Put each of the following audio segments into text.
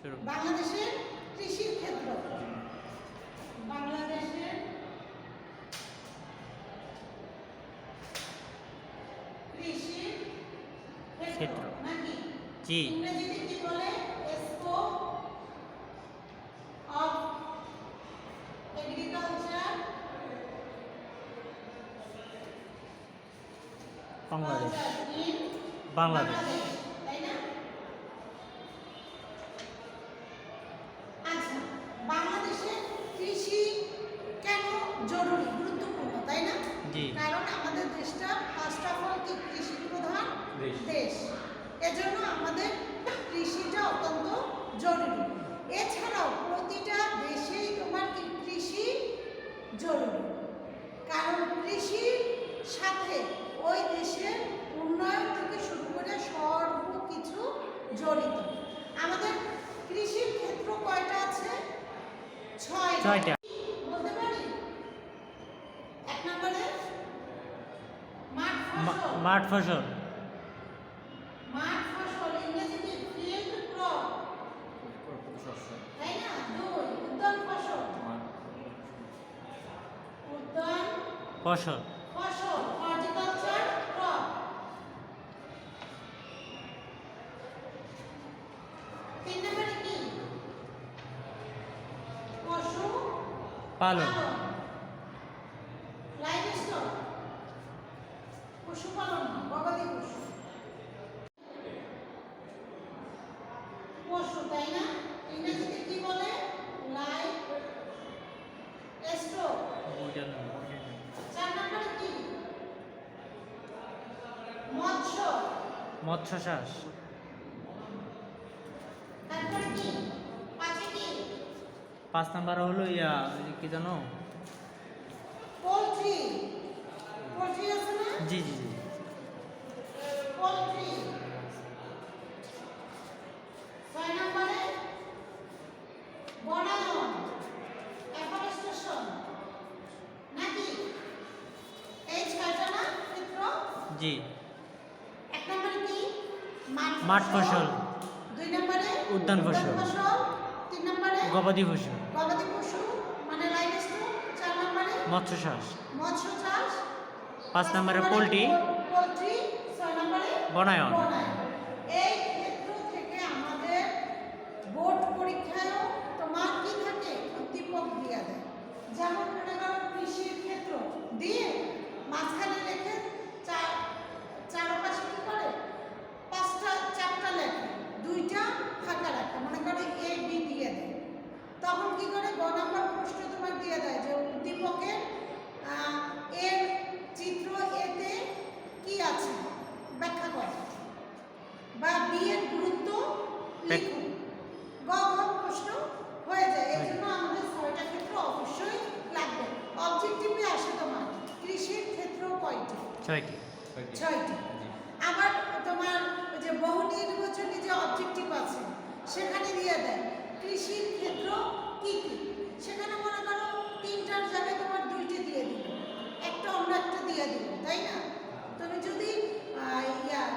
বাংলাদেশের কৃষির ক্ষেত্র, বাংলাদেশের কৃষির ক্ষেত্র নাকি জি ইংরেজিতে কি বলে? Scope of agriculture Bangladesh in Bangladesh তাই না? আচ্ছা, বাংলাদেশের কৃষি কেন জরুরি, গুরুত্বপূর্ণ, তাই না? জি কারণ আমাদের দেশটা ফার্স্ট অফ অল কি কৃষি প্রধান দেশ, এজন্য আমাদের কৃষিটা অত্যন্ত জরুরি। এছাড়াও প্রতিটা দেশেই তোমার কি কৃষি জরুরি, কারণ কৃষির সাথে ওই দেশের উন্নয়ন থেকে শুরু করে সর্বকিছু জড়িত। আমাদের কৃষির ক্ষেত্র কয়টা আছে? ছয়টা। বলতে পারি? এক নম্বরে মাঠ ফসল মাঠ ফসল, ইংরেজিতে ফিল্ড ক্রপ, তাই না? দুই, উদ্যান ফসল, উদ্যান ফসল ফসল, হর্টিকালচার ক্রপ। তিন নম্বরে কি? পশু পালন লাইভস্টক, পশুপালন, গবাদি পশু, পশু, তাই না? ইংরেজিতে কি বলে? Live stock. চার নম্বরে কি? মৎস্য, মৎস্য চাষ তারপরে কি? পাঁচে কি? 5 নাম্বার হলো কি জানো? পোল্ট্রি, পোল্ট্রি আছে না? জি জি জি পোল্ট্রি। ছয় নম্বরে বনায়ন, এফরেস্টেশন, নাকি? এই ছয়টা না ক্ষেত্র? জি এক নম্বরে কি? মাঠ ফসল, দুই নম্বরে উদ্যান ফসল, তিন নম্বরে গবাদি পশু, গবাদি পশু মানে লাইভস্টক, চার নম্বরে মৎস্য চাষ, মৎস্য চাষ, 5 নম্বরে পোল্ট্রি, পোল্ট্রি, ছয় নম্বরে বনায়ন। এই ক্ষেত্র থেকে আমাদের বোর্ড পরীক্ষায়ও তোমার কি থাকে? উদ্দীপক দিয়ে দেয়। যেমন মনে করো কৃষির ক্ষেত্র দিয়ে মাঝখানে লেখে চারপাশে কি করে? চারটা লেখে, দুইটা ফাঁকা রাখে, মনে করো এ বি দিয়ে দেয়। তখন কি করে? গ নম্বর প্রশ্ন তোমার দিয়ে দেয় যে উদ্দীপকের এর চিত্র এতে কি আছে ব্যাখ্যা করো, বা বি এর গুরুত্ব লিখো। গ ঘ প্রশ্ন হয়ে যায়। এই জন্য আমাদের ছয়টা ক্ষেত্র অবশ্যই লাগবে। অবজেক্টিভে আসে তোমার কৃষির ক্ষেত্র কয়টি? 6টি। ছয়টি। আবার তোমার যে বহু নির্বাচনী যে অবজেক্টিভ আছে সেখানে দিয়ে দেয় কৃষির ক্ষেত্র কি কি। সেখানে মনে করো তিনটার জায়গায় তোমার দুইটি দিয়ে দিল, একটা অন্য একটা দিয়ে দিল, তাই না? তুমি যদি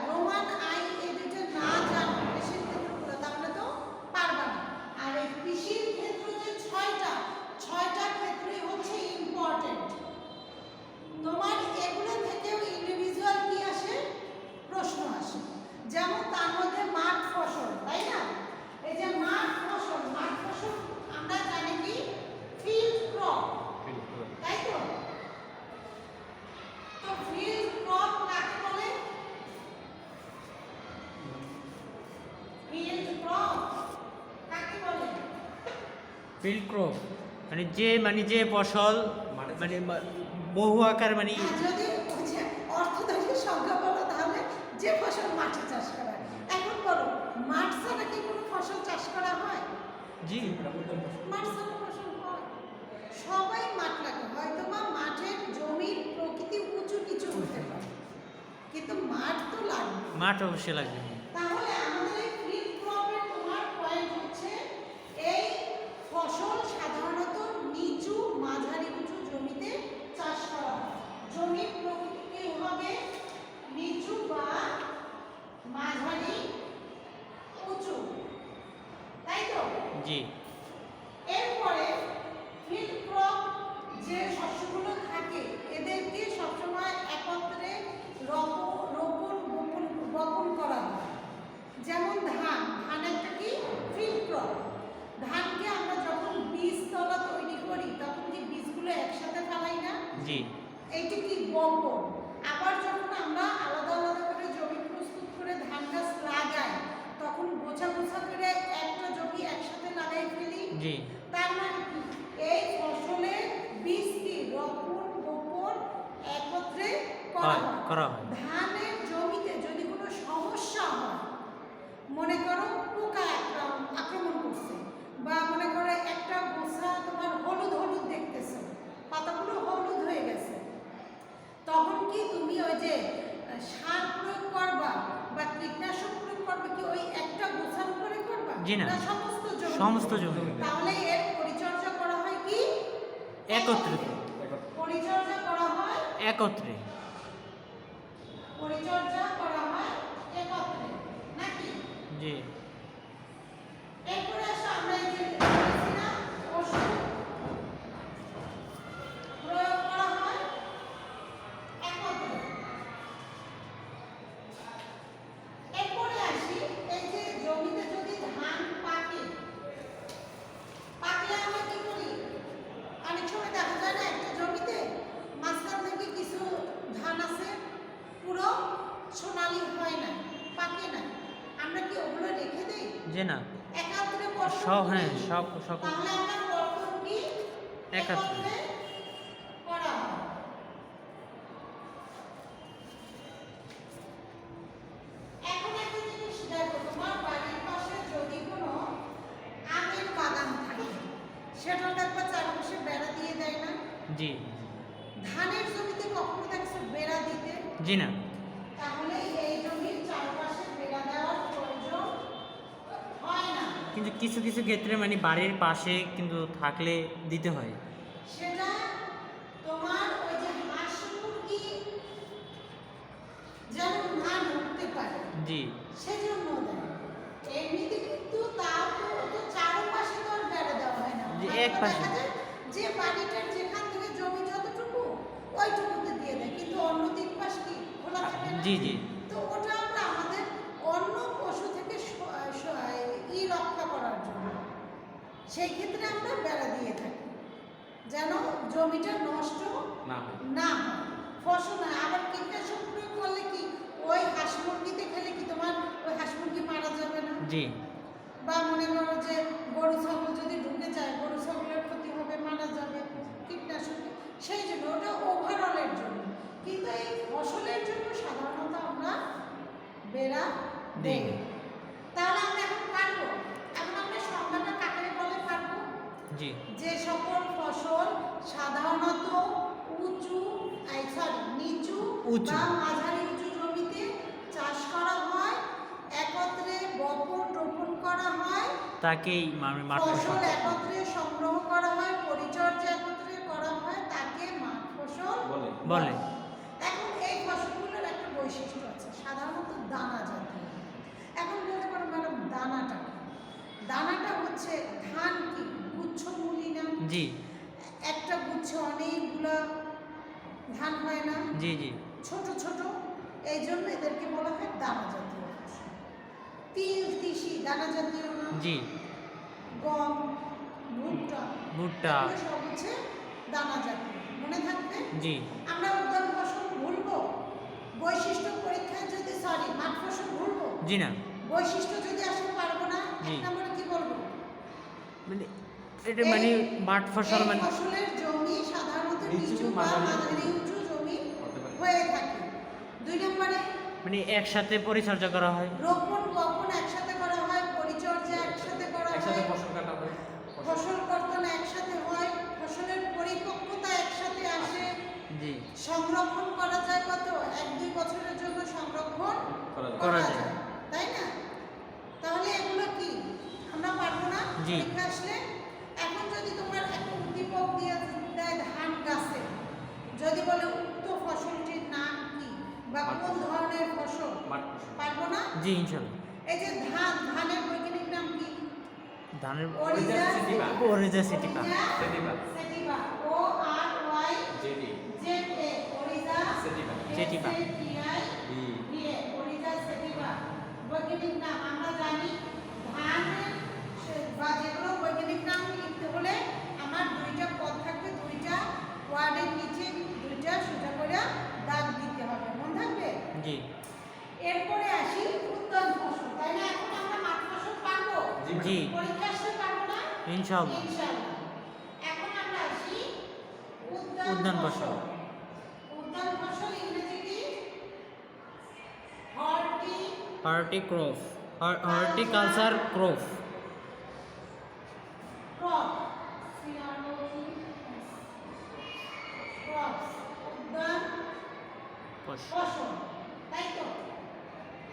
রোমান আই এই দুইটা না জানো কৃষির ক্ষেত্রগুলো, তাহলে তো পারবা না। আর এই কৃষির ক্ষেত্র যে ছয়টা ক্ষেত্রই হচ্ছে ইম্পর্টেন্ট। তোমার এগুলো থেকেও ইন্ডিভিজুয়াল কি আসে? প্রশ্ন আসে। যেমন তার মধ্যে মাঠ ফসল, তাই না? এই যে মাঠ ফসল আমরা জানি কি ফিল্ড ক্রপ, তাই তো? তো ফিল্ড ক্রপ কাকে বলে? ফিল্ড ক্রপ কাকে বলে? ফিল্ড ক্রপ মানে যে ফসল মানে বহু আকার মানে যদি অর্থোডক্স সংজ্ঞা বলো তাহলে যে ফসল মাঠে চাষ করা হয়। এখন বলো মাঠ ছাড়া কি কোনো ফসল চাষ করা হয়? জি মাঠ ছাড়া ফসল হয়? সবাই মাঠ লাগে, হয়তো বা মাঠের জমির প্রকৃতি উঁচু নিচু হতে পারে, কিন্তু মাঠ তো লাগবে। মাঠ অবশ্যই লাগবে। তাহলে আমাদের এই ফিল্ড ক্রপের তোমার পয়েন্ট হচ্ছে এই ফসল সাধারণত নিচু মাঝারি উঁচু জমিতে চাষ করা হয়। জমির প্রকৃতি কি হবে? নিচু বা মাঝারি উঁচু, তাই তো? জি এরপরে ফিল্ড ক্রপ যে শস্যগুলো থাকে এদেরকে সবসময় একত্রে বপন করা হয়। যেমন ধান একটা কি ফিল্ড ক্রপ। ধানকে আমরা যখন বীজতলা তৈরি করি তখন কি বীজগুলো একসাথে ফেলাই না? জি এইটা কি বপন। আবার যখন আমরা আলাদা আলাদা করে জমি প্রস্তুত করে ধান গাছ লাগাই তখন গোছা গোছা করে একটা জমি একসাথে লাগাই ফেলি। জি তার মানে কি এই ফসলের বীজ কি বপন একত্রে করা হয়। ধানের জমিতে যদি কোনো সমস্যা হয়, মনে করো পোকা আক্রমণ করছে বা মনে করো একটা গোছা তোমার হলুদ হলুদ দেখতেছে, পাতাগুলো হলুদ হয়ে গেছে, তখন কি তুমি ওই যে সার প্রয়োগ করবা বা কীটনাশক প্রয়োগ করবে কি ওই একটা গোছার উপরে করবা? জি না, সমস্ত জমি। জমি। তাহলে এর পরিচর্যা করা হয় কি একত্রিত, পরিচর্যা করা হয় একত্রে। পরিচর্যা করা হয় একত্রে নাকি? জি এরপরে আসো আমরা এই যে দেখেছি না ওষুধ প্রয়োগ করা হয় একত্রে। এরপরে আসি এই যে জমিতে যদি ধান পাকলে আমরা কি করি? অনেক সময় দেখা যায় না একটা জমিতে মাঝখান থেকে কিছু ধান আছে পুরো সোনালি হয় না, পাকে না, আমরা কি ওগুলো রেখে দেই? যে না, একত্রে বপন সব করি। হ্যাঁ সব তাহলে আমরা বপন কি একত্রে। করা হয়। এখন একটা জিনিস দেখো, তোমার বাড়ির পাশে যদি কোনো আমের বাগান থাকে সেটা দেখবা চারপাশে বেড়া দিয়ে দেয় না? জি ধানের জমিতে কখনো দেখছো বেড়া দিতে? জি না, তাহলে এই জমির চারপাশে বেড়া দেওয়ার প্রয়োজন হয় না। কিন্তু কিছু কিছু ক্ষেত্রে মানে বাড়ির পাশে কিন্তু থাকলে দিতে হয়। সেটা তোমার ওই যে হাঁস মুরগি যেন না ঢুকতে পারে জি সেজন্য দেয়। এমনিতে কিন্তু তাও তো চারপাশে তো আর বেড়া দেওয়া হয় না। যে হয়তো এক পাশে। দেখা যায় যে বাড়িটার যেখান থেকে জমি যতটুকু ওইটুকুতে দিয়ে দেয়, কিন্তু অন্য তিন পাশ কি খোলা থাকে না? জি জি তো ওটা আমরা আমাদের অন্য পশু থেকে রক্ষা করার জন্য সেই ক্ষেত্রে আমরা বেড়া দিয়ে থাকি যেন জমিটা নষ্ট না হয়, ফসল না। আবার কীটনাশক প্রয়োগ করলে কি ওই হাঁস মুরগিতে খেলে কি তোমার ওই হাঁস মুরগি মারা যাবে না? জি বা মনে করো যে গরু ছাগল যদি ঢুকে যায় গরু ছাগলের ক্ষতি হবে, মারা যাবে কীটনাশক, সেই জন্য ওটা ওভারঅলের জন্য। কিন্তু এই ফসলের জন্য সাধারণত আমরা বেড়া দেই। তাহলে আমরা এখন পারবো, এখন আমরা সংজ্ঞাটা কাকে বলে পারবো? জি যে সকল ফসল সাধারণত নিচু বা মাঝারি উঁচু জমিতে চাষ করা হয়, একত্রে রোপণ করা হয়, তাকেই মাঠ ফসল ফসল একত্রে সংগ্রহ করা হয়, পরিচর্যা একত্রে করা হয়, তাকে মাঠ ফসল বলে। এখন এই ফসলগুলোর একটা বৈশিষ্ট্য আছে, সাধারণত দানা জাতীয়। এখন বলতে পারো ম্যাডাম দানাটা কি? দানাটা হচ্ছে ধান কি গুচ্ছমূলী না? জি একটা গুচ্ছে অনেকগুলো ধান হয় না? জি জি ছোট ছোট, এই জন্য এদেরকে বলা হয় দানা জাতীয় ফসল। তিল তিসি দানা জাতীয় না? জি গম ভুট্টা এগুলো সব হচ্ছে দানা জাতীয়, মনে থাকবে। জি আমরা উদ্যান ফসল ভুলবো? বৈশিষ্ট্য পরীক্ষায় যদি মাঠ ফসল ভুলবো? জি না, বৈশিষ্ট্য যদি আসলে পারবো না, জি। এক নম্বরে কি বলবো? মানে এটা মানে মাঠ ফসল এই মানে ফসলের জমি সাধারণত নিচু বা মাঝারি উঁচু জমি হয়ে থাকে। দুই নম্বরে মানে একসাথে পরিচর্যা করা হয়। রোপণ বপন একসাথে করা হয়, পরিচর্যা একসাথে করা হয়, ফসল কর্তন একসাথে হয়, ফসলের পরিপক্কতা একসাথে আসে, জি সংরক্ষণ করা যায় কত 1-2 বছরের জন্য সংরক্ষণ করা যায়, তাই না? তাহলে এগুলো কি আমরা পারবো না জি। পরীক্ষা আসলে? এখন যদি তোমার একটা উদ্দীপক দিয়ে দেয় ধান গাছে, যদি বলে উক্ত ফসলটির নাম কি বা কোন ধরনের ফসল, পারবো না? জি ইনশাল্লাহ। এই যে ধানের বৈজ্ঞানিক নাম কি? ধানের ওরিজা সেটিভা। ওরিজা সেটিভা। সেটিভা। সেটিভা ও আর ওয়াই জেডি জেড এ ওরিজা সেটিভা। সেটিভা। বি ওরিজা সেটিভা। বৈজ্ঞানিক নাম আমরা জানি ধানের বা যেগুলো বৈজ্ঞানিক নাম লিখতে হলে আমার দুইটা পদ থাকবে, দুইটা ওয়ার্ডের নিচে দুইটা সোজা করে দাগ দিতে হবে, মনে থাকবে? জি এরপরে আসি উদ্যান ফসল, তাই না? এখন আমরা মাঠ ফসল পারবো, জি পরীক্ষা আসলে পারবো না ইনশাআল্লাহ। ইনশাআল্লাহ। এখন আমরা আসি উদ্যান ফসল। উদ্যান ফসল ইংরেজি কি? Horticulture crop. ক্রপ ক্রপস উদ্যান ফসল, তাই তো?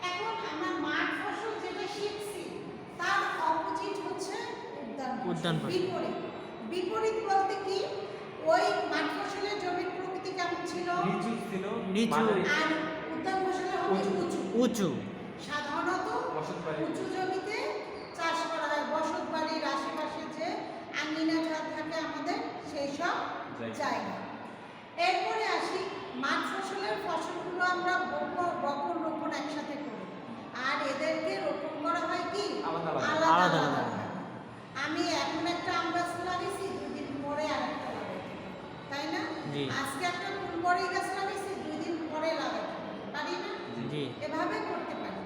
এখন আমরা মাঠ ফসল যেটা শিখছি তার অপোজিট হচ্ছে উদ্যান ফসল। বিপরীত। বিপরীত বলতে কি? ওই মাঠ ফসলের জমির প্রকৃতি কেমন ছিল? নিচু ছিল নিচু। মাঝারি। আর উদ্যান ফসলের হবে উঁচু। উঁচু। সাধারণত বসতবাড়ি। উঁচু জমিতে চাষ করা হয়, বসত বাড়ির আশেপাশে যে আঙ্গিনা থাকে আমাদের সেই সব জায়গা। এরপরে আসি মাঠ ফসলের ফসলগুলো আমরা বপন রোপণ একসাথে করি, আর এদেরকে রোপণ করা হয় কি আলাদা আলাদা। আলাদা আলাদা আলাদা। আলাদা। আমি এখন একটা আম গাছ লাগাইছি, দুদিন পরে আরেকটা লাগাইতে পারি, তাই না? জি। আজকে একটা ফুলবড়ি গাছ লাগাইছি, দুদিন পরে লাগাইতে পারি না? জি এভাবে করতে পারি।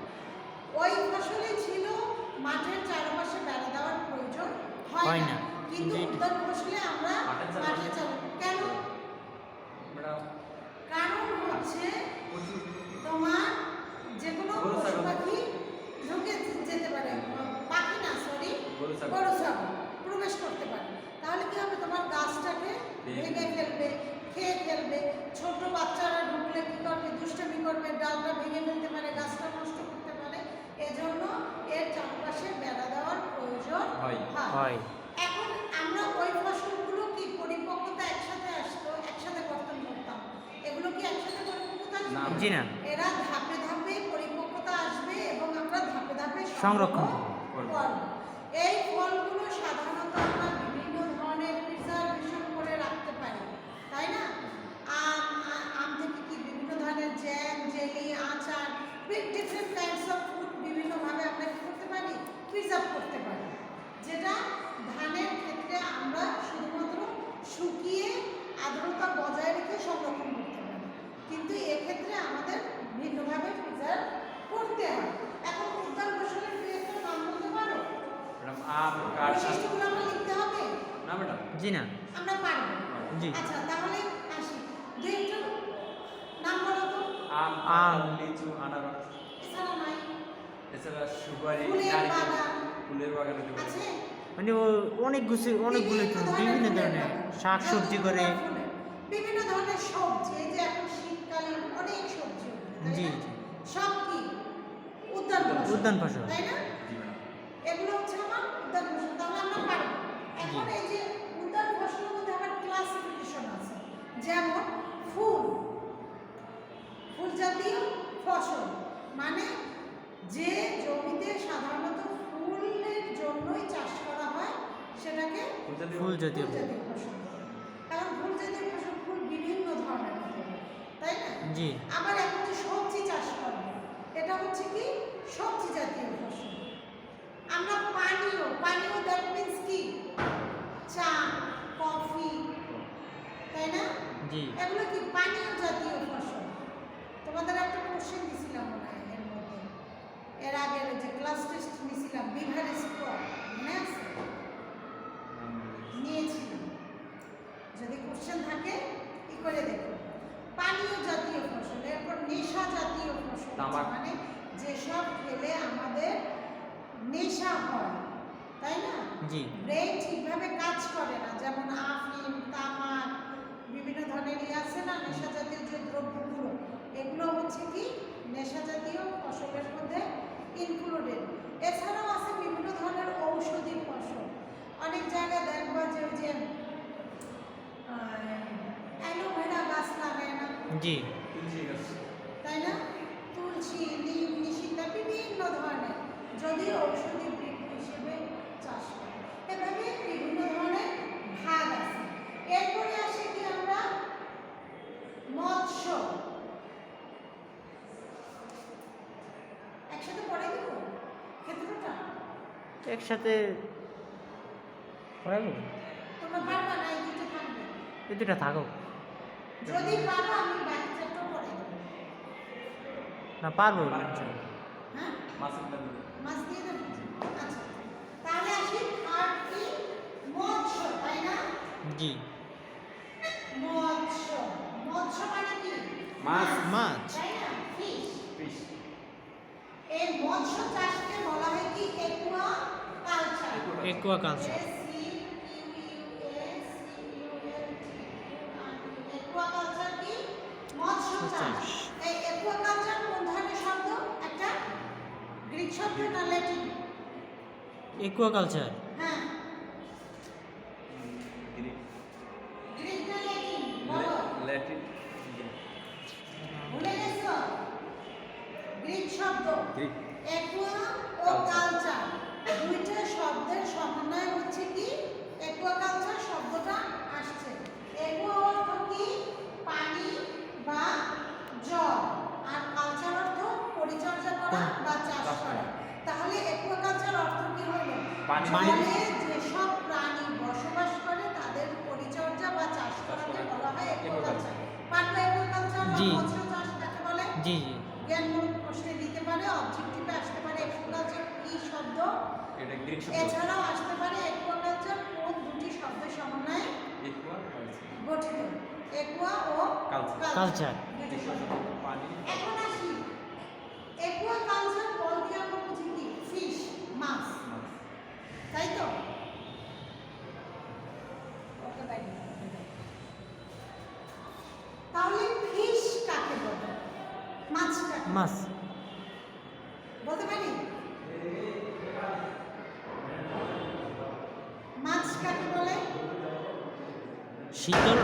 ওই ফসলে ছিল মাঠের চারপাশে বেড়া দেওয়ার প্রয়োজন হয় হয় না, না। কিন্তু জি। উদ্যান ফসলে আমরা মাঠের মাঠের চারপাশে- কেন? আমরা কারণ হচ্ছে প্রচুর তোমার যে কোনো গরু পশু ছাগল। পাখি ঢুকে যেতে পারে, পাখি না সরি গরু ছাগল। গরু ছাগল প্রবেশ করতে পারে। তাহলে কি হবে? তোমার গাছটাকে ভেঙে ফেলবে, খেয়ে ফেলবে। ছোট বাচ্চারা ঢুকলে কি করবে? দুষ্টামি করবে, ডালটা ভেঙে ফেলতে পারে, গাছটা নষ্ট করতে পারে। এজন্য এর চারপাশে বেড়া দেওয়ার প্রয়োজন হয়। হয়। এখন আমরা ওই ফসলগুলো কি পরিপক্কতা একসাথে আসতো, একসাথে কর্তন করতাম? এগুলো কি একসাথে পরিপক্কতা আসবে? না। জি না। এরা ধাপে ধাপে পরিপক্কতা আসবে এবং আমরা ধাপে ধাপে সংরক্ষণ করব। এই ফলগুলো সাধারণত আমরা বিভিন্ন ধরনের প্রিজারভেশন করে রাখতে পারি, তাই না? আম থেকে কি বিভিন্ন ধরনের জ্যাম, জেলি, আচার, ডিফারেন্ট কাইন্ডস অফ ফুড বিভিন্নভাবে আমরা কি করতে পারি? প্রিজার্ভ করতে পারি, যেটা ধানের ক্ষেত্রে আমরা শুধুমাত্র শুকিয়ে আর্দ্রতা বজায় রেখে সংরক্ষণ করতে পারি, কিন্তু এক্ষেত্রে আমাদের ভিন্নভাবে প্রিজার্ভ করতে হয়। এখন উদ্যান ফসলের দুই একটা নাম বলতে পারো? ম্যাডাম আম কাঠ বৈশিষ্ট্যগুলো আমরা লিখতে হবে? না ম্যাডাম জি না। আমরা পারবো। জি। আচ্ছা তাহলে আসি, দুই একটা নাম বলো তো। আম আম। লিচু আনারস এছাড়া নাই? এছাড়া সুপারি ফুলের নারকেল বাগান ফুলের বাগান হতে পারে। আছে? মানে অনেকগুলো বিভিন্ন ধরনের শাক সবজি করে। বিভিন্ন ধরনের সবজি, এই যে এখন শীতকালে অনেক সবজি উঠবে, তাই জি না? জি। সব কি উদ্যান ফসল, উদ্যান ফসল। তাই না? জি ম্যাডাম এগুলো হচ্ছে আমার উদ্যান ফসল, তাহলে আমরা পারবো। এখন এই যে উদ্যান ফসলের মধ্যে আবার ক্লাসিফিকেশন আছে, যেমন ফুল, ফুল জাতীয় ফসল মানে যে জমিতে সাধারণত ফুলের জন্যই চাষ করা হয় সেটাকে ফুল জাতীয় ফুল জাতীয়। ফুল জাতীয় ফসল। কারণ ফুল জাতীয় ফসল ফুল বিভিন্ন ধরনের হতে পারে, তাই না? জি আবার এখন যে সবজি চাষ করব, এটা হচ্ছে কি সবজি জাতীয় ফসল। আমরা পানীয় দ্যাট মিন্স কি চা, কফি, তাই না? জি এগুলো কি পানীয় জাতীয় ফসল। তোমাদের একটা কোশ্চেন দিছিলাম মনে হয় এর মধ্যে, এর আগের যে ক্লাস টেস্ট নিছিলাম বিভারেজ ক্রপ, মনে আছে? নিয়েছিলাম। যদি কোশ্চেন থাকে কি করে দেখো, পানীয় জাতীয় ফসল, এরপর নেশা জাতীয় ফসল, তামাক। মানে যেসব খেলে আমাদের নেশা হয়, তাই না? জি ব্রেন ঠিকভাবে কাজ করে না, যেমন আফিম, তামাক, বিভিন্ন ধরনের আছে না নেশা জাতীয় যে দ্রব্যগুলো, এগুলো হচ্ছে কি নেশা জাতীয় ফসলের মধ্যে ইনক্লুডেড। এছাড়াও আছে বিভিন্ন ধরনের ঔষধি ফসল। অনেক জায়গায় দেখবা যে ওই যে অ্যালোভেরা গাছ লাগায় না, জি তুলসী গাছ তাই না? তুলসী, নিম, নিশিতা বিভিন্ন ধরনের, যদিও ঔষধি বৃক্ষ হিসেবে চাষ করে। একসাথে পড়াবো, তোমরা পারবা না, এই দুটো থাকবে। এই দুটা থাকো। যদি পারো আমি বাকি চারটাও পড়াই দেবো। না পারবো, হ্যাঁ, মাছের দাম দিবে। মাছ দিয়ে দেবো। আচ্ছা, তাহলে আসি থার্ড কি? মৎস্য, তাই না? জি। মৎস্য, মৎস্য মানে কি? মাছ। মাছ। তাই না? ফিশ। ফিশ। এই মৎস্য চাষকে বলা হয় কি? Aqua culture. Aqua culture. Aquaculture কি? মৎস্য চাষ। চাষ। এই একুয়াকালচার কোন ধরনের শব্দ? একটা গ্রিক শব্দ না ল্যাটিন? একুয়া কালচার হ্যাঁ, গ্রিক। গ্রিক না ল্যাটিন? বলো। ল্যাটিন। ভুলে গেছো? গ্রিক শব্দ। গ্রিক। একুয়া ও কালচার দুইটা শব্দের সমন্বয় হচ্ছে কি? একুয়াকালচার শব্দটা আসছে। একুয়া অর্থ কি? পানি বা জল, আর কালচার অর্থ পরিচর্যা করা বা চাষ করা। তাহলে একুয়াকালচার অর্থ কি হলো? পানি। জলে যেসব প্রাণী বসবাস করে তাদের পরিচর্যা বা চাষ করাকে বলা হয় একুয়াকালচার। পারবে একুয়াকালচার বা জি। মৎস্য চাষ কাকে বলে? জি জি। জ্ঞানমূলক প্রশ্নে দিতে পারে, অবজেক্টিভে আসতে পারে একুয়াকালচার কি শব্দ। এটা গ্রিক শব্দ। এছাড়াও আসতে পারে একুয়াকালচার কোন দুটি শব্দের সমন্বয়ে একুয়া কালচার। গঠিত? একুয়া ও কালচার। কালচার। দুটি একুয়া শব্দ। শব্দ পানি। এখন আসি একুয়াকালচার বলতে আমরা বুঝি কি? ফিশ, মাছ, মাছ। তাই তো? ওকে বাইরে। তাহলে ফিশ কাকে বলে? মাছ কাকে মাছ। বলতে পারি? মাছ কাকে বলে? শীতল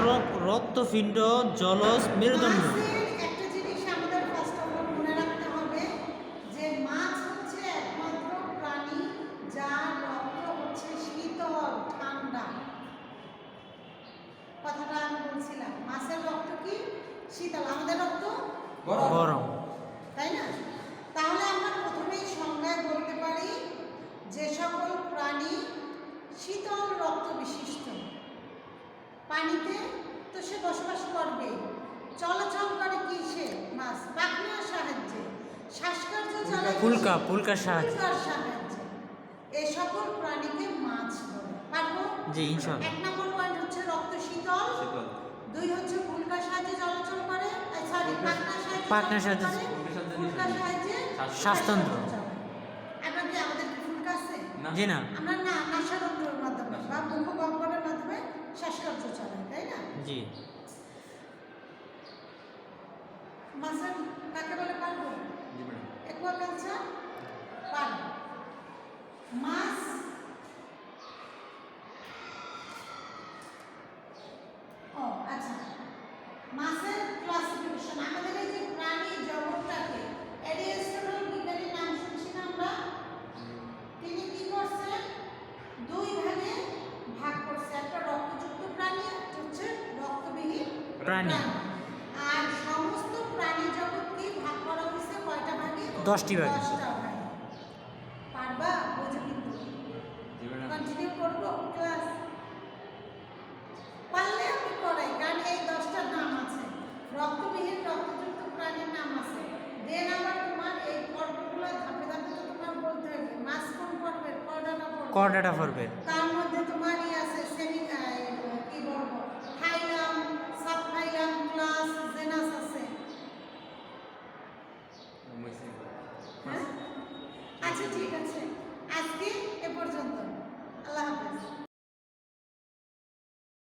রক্তপিণ্ড জলজ মেরুদণ্ড। মাছের একটা জিনিস আমাদের ফার্স্ট অফ অল মনে রাখতে হবে যে মাছ হচ্ছে একমাত্র প্রাণী যার রক্ত হচ্ছে শীতল, ঠান্ডা। কথাটা আমি বলছিলাম, মাছের রক্ত কি? শীতল। আমাদের রক্ত গরম। তাই না? তাহলে আমরা প্রথমেই সংজ্ঞায় বলতে পারি যে সকল প্রাণী শীতল রক্ত বিশিষ্ট। পানিতে তো সে বসবাস করবে, চলাচল করে কি সে? মাছ। পাখনার সাহায্যে, শ্বাসকার্য চালায় পুলকার সাহায্যে। পুলকার সাহায্যে। এই সকল প্রাণীকে মাছ বলে। পারবো? জি ইনশাআল্লাহ। এক নম্বর পয়েন্ট হচ্ছে রক্ত শীতল, শীতল। দুই হচ্ছে পুলকার সাহায্যে চলাচল করে, সরি পাখনার সাহায্যে পাখনার চলাচল সাহায্যে। করে, পুলকার সাহায্যে শ্বাসতন্ত্র। আমরা কি আমাদের কি ফুলকা আছে? না। জি না। আমরা না নাসারন্ধ্রের মাধ্যমে বা মুখগহ্বরের মাধ্যমে শ্বাসকার্য চালাই, তাই না? জি। মাছের কাকে বলে? পারবো? জি ম্যাডাম। একুয়াকালচার পারবো। মাছ ও আচ্ছা, মাছের ক্লাসিফিকেশন আমাদের এই যে প্রাণী জগৎটাকে এরিস্টটল বিজ্ঞানীর নাম শুনছি না আমরা? তিনি কি করছেন? দুই ভাগে ভাগ করছে। একটা রক্তযুক্ত প্রাণী, একটা হচ্ছে রক্তবিহীন প্রাণী। আর সমস্ত প্রাণী জগৎকে ভাগ করা হয়েছে কয়টা ভাগে? 10টি ভাগে। 10টা ভাগে। পারবা? বুঝে কিন্তু জি ম্যাডাম। কন্টিনিউ করবো ক্লাস? পারলে আমি করাই, কারণ এই 10টার নাম আছে, রক্তবিহীন রক্তযুক্ত প্রাণীর নাম আছে। দেন আবার তোমার এই পর্বগুলো ধাপে ধাপে তো তোমার বলতে হবে মাছ কোন পর্বের, করডাটা পর্বের। তার মধ্যে তোমার আছে সেমি কি বলবো, ফাইলাম, সাবফাইলাম, ক্লাস, জেনাস আছে। হ্যাঁ? আচ্ছা ঠিক আছে, আজকে এ পর্যন্ত। আল্লাহ হাফেজ।